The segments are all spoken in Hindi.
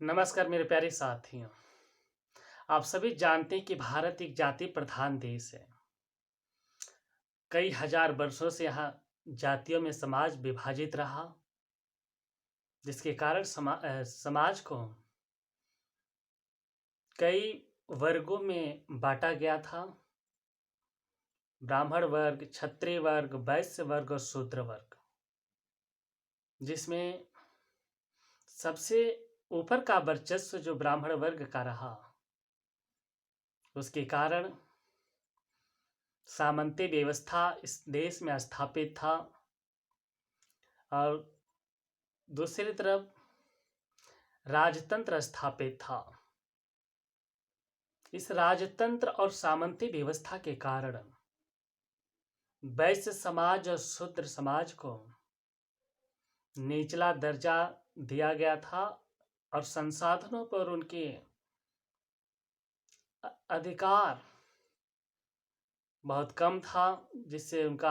नमस्कार मेरे प्यारे साथियों। आप सभी जानते हैं कि भारत एक जाति प्रधान देश है। कई हजार वर्षों से यहाँ जातियों में समाज विभाजित रहा, जिसके कारण समाज को कई वर्गों में बांटा गया था। ब्राह्मण वर्ग, क्षत्रिय वर्ग, वैश्य वर्ग और शूद्र वर्ग, जिसमें सबसे ऊपर का वर्चस्व जो ब्राह्मण वर्ग का रहा, उसके कारण सामंती व्यवस्था इस देश में स्थापित था। और दूसरी तरफ राजतंत्र स्थापित था। इस राजतंत्र और सामंती व्यवस्था के कारण वैश्य समाज और शूद्र समाज को निचला दर्जा दिया गया था और संसाधनों पर उनके अधिकार बहुत कम था, जिससे उनका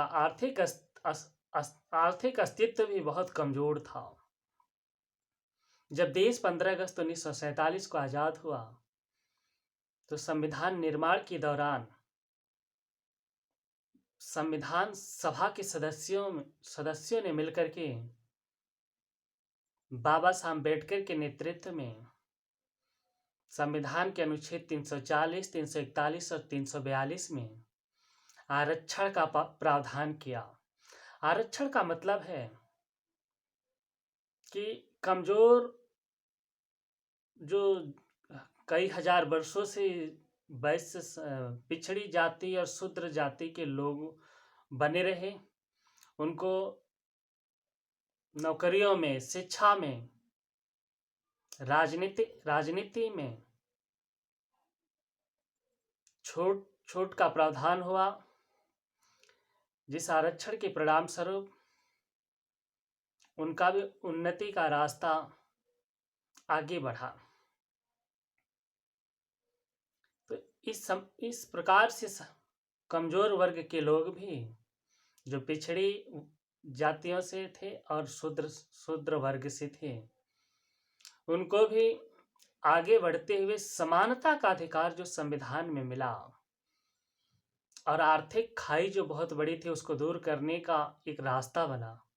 आर्थिक अस्तित्व भी बहुत कमजोर था। जब देश 15 अगस्त 1947 को आजाद हुआ, तो संविधान निर्माण के दौरान संविधान सभा के सदस्यों ने मिलकर के बाबा साहब अम्बेडकर के नेतृत्व में संविधान के अनुच्छेद 340, 341 और 342 में आरक्षण का प्रावधान किया। आरक्षण का मतलब है कि कमजोर, जो कई हजार वर्षों से वैश्य पिछड़ी जाति और शूद्र जाति के लोग बने रहे, उनको नौकरियों में, शिक्षा में, राजनीति में छूट का प्रावधान हुआ, जिस आरक्षण के परिणाम स्वरूप उनका भी उन्नति का रास्ता आगे बढ़ा। तो इस प्रकार से कमजोर वर्ग के लोग भी, जो पिछड़ी जातियों से थे और शूद्र वर्ग से थे, उनको भी आगे बढ़ते हुए समानता का अधिकार जो संविधान में मिला, और आर्थिक खाई जो बहुत बड़ी थी उसको दूर करने का एक रास्ता बना।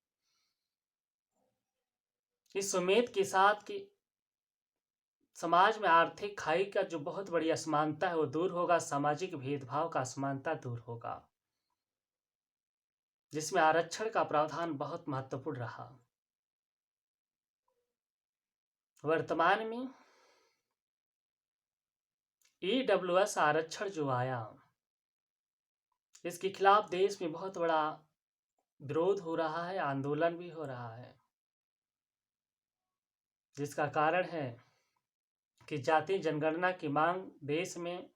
इस उम्मीद के साथ कि समाज में आर्थिक खाई का जो बहुत बड़ी असमानता है वो दूर होगा, सामाजिक भेदभाव का असमानता दूर होगा, जिसमें आरक्षण का प्रावधान बहुत महत्वपूर्ण रहा। वर्तमान में ईडब्ल्यूएस आरक्षण जो आया, इसके खिलाफ देश में बहुत बड़ा विरोध हो रहा है, आंदोलन भी हो रहा है, जिसका कारण है कि जाति जनगणना की मांग देश में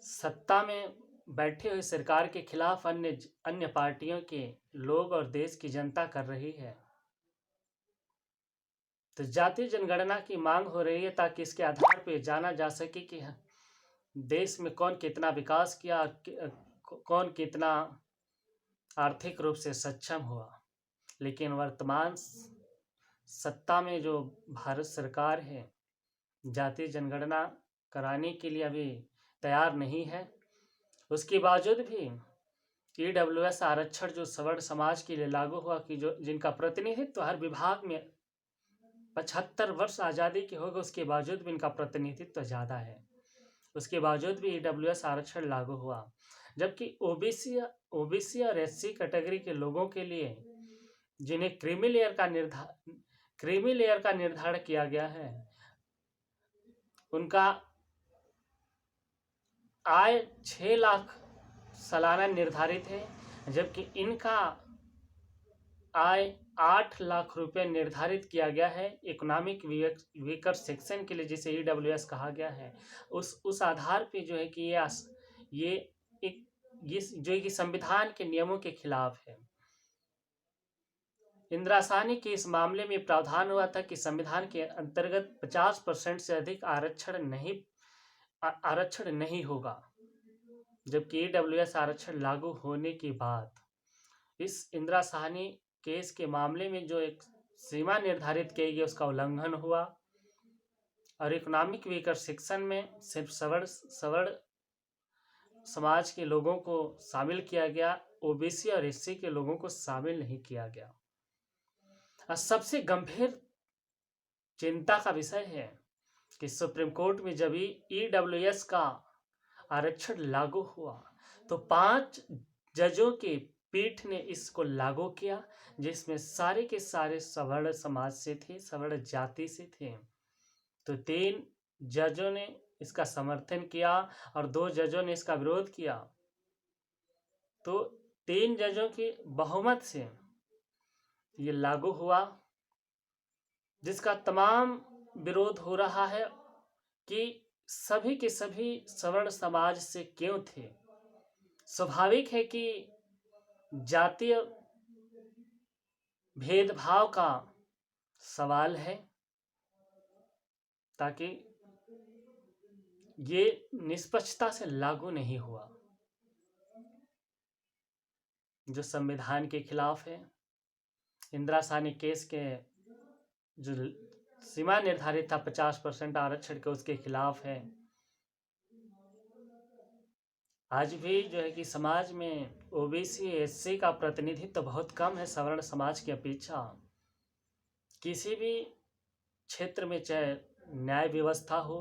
सत्ता में बैठे हुए सरकार के खिलाफ अन्य पार्टियों के लोग और देश की जनता कर रही है। तो जाति जनगणना की मांग हो रही है ताकि इसके आधार पर जाना जा सके कि देश में कौन कितना विकास किया, कौन कितना आर्थिक रूप से सक्षम हुआ। लेकिन वर्तमान सत्ता में जो भारत सरकार है, जाति जनगणना कराने के लिए अभी तैयार नहीं है। उसके बावजूद भी ईडब्ल्यूएस आरक्षण जो सवर्ण समाज के लिए लागू हुआ, कि जो जिनका प्रतिनिधित्व हर विभाग में 75 वर्ष आज़ादी के हो गए, उसके बावजूद भी इनका प्रतिनिधित्व ज़्यादा है, उसके बावजूद भी ईडब्ल्यूएस आरक्षण लागू हुआ। जबकि ओबीसी और एससी कैटेगरी के लोगों के लिए, जिन्हें क्रीमी लेयर का निर्धारण किया गया है, उनका आय 6 लाख सालाना निर्धारित है, जबकि इनका आय 8 लाख रुपए निर्धारित किया गया है इकोनॉमिक वीकर सेक्शन के लिए, जिसे ईडब्ल्यूएस कहा गया है। उस आधार पे जो है कि ये संविधान के नियमों के खिलाफ है। इंदिरा साहनी के इस मामले में प्रावधान हुआ था कि संविधान के अंतर्गत 50% से अधिक आरक्षण नहीं होगा, जबकि ईडब्ल्यूएस आरक्षण लागू होने के बाद इस इंदिरा साहनी केस के मामले में जो एक सीमा निर्धारित की गई उसका उल्लंघन हुआ, और इकोनॉमिक वीकर सेक्शन में सिर्फ सवर्ण सवर्ण समाज के लोगों को शामिल किया गया, ओबीसी और एससी के लोगों को शामिल नहीं किया गया। और सबसे गंभीर चिंता का विषय है कि सुप्रीम कोर्ट में जब ईडब्ल्यूएस का आरक्षण लागू हुआ तो 5 जजों की पीठ ने इसको लागू किया, जिसमें सारे के सारे सवर्ण समाज से थे, सवर्ण जाति से थे। तो 3 जजों ने इसका समर्थन किया और 2 जजों ने इसका विरोध किया। तो 3 जजों के बहुमत से ये लागू हुआ, जिसका तमाम विरोध हो रहा है कि सभी के सभी सवर्ण समाज से क्यों थे। स्वाभाविक है कि जातीय भेदभाव का सवाल है, ताकि ये निष्पक्षता से लागू नहीं हुआ, जो संविधान के खिलाफ है। इंदिरा साहनी केस के जो सीमा निर्धारित था 50% आरक्षण के, उसके खिलाफ है। आज भी जो है कि समाज में ओबीसी एससी का प्रतिनिधित्व तो बहुत कम है सवर्ण समाज की अपेक्षा। किसी भी क्षेत्र में, चाहे न्याय व्यवस्था हो,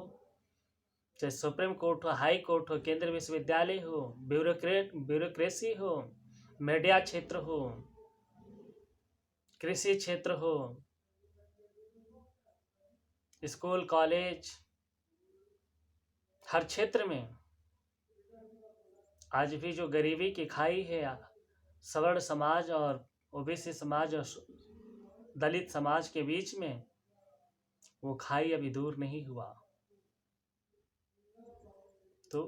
चाहे सुप्रीम कोर्ट हो, हाई कोर्ट हो, केंद्रीय विश्वविद्यालय हो, ब्यूरोक्रेसी हो, मीडिया क्षेत्र हो, कृषि क्षेत्र हो, स्कूल कॉलेज, हर क्षेत्र में आज भी जो गरीबी की खाई है सवर्ण समाज और ओबीसी समाज और दलित समाज के बीच में, वो खाई अभी दूर नहीं हुआ। तो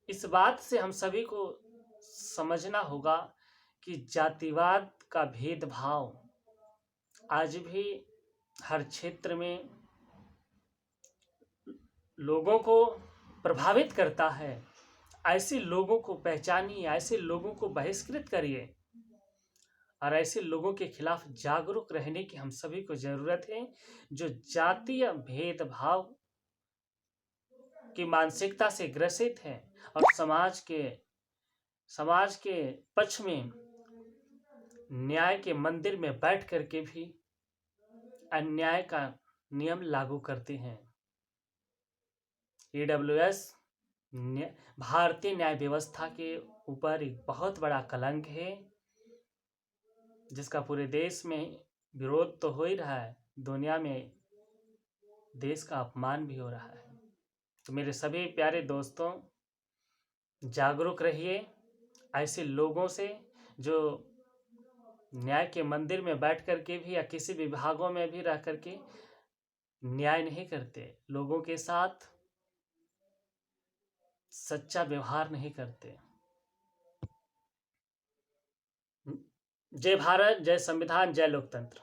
इस बात से हम सभी को समझना होगा कि जातिवाद का भेदभाव आज भी हर क्षेत्र में लोगों को प्रभावित करता है। ऐसे लोगों को पहचानिए, ऐसे लोगों को बहिष्कृत करिए और ऐसे लोगों के खिलाफ जागरूक रहने की हम सभी को जरूरत है, जो जातीय भेदभाव की मानसिकता से ग्रसित है और समाज के पक्ष में न्याय के मंदिर में बैठ करके भी अन्याय का नियम लागू करते हैं। ईडब्ल्यूएस भारतीय न्याय व्यवस्था के ऊपर एक बहुत बड़ा कलंक है, जिसका पूरे देश में विरोध तो हो ही रहा है, दुनिया में देश का अपमान भी हो रहा है। तो मेरे सभी प्यारे दोस्तों, जागरूक रहिए ऐसे लोगों से जो न्याय के मंदिर में बैठ करके भी या किसी विभागों में भी रह करके न्याय नहीं करते, लोगों के साथ सच्चा व्यवहार नहीं करते। जय भारत, जय संविधान, जय लोकतंत्र।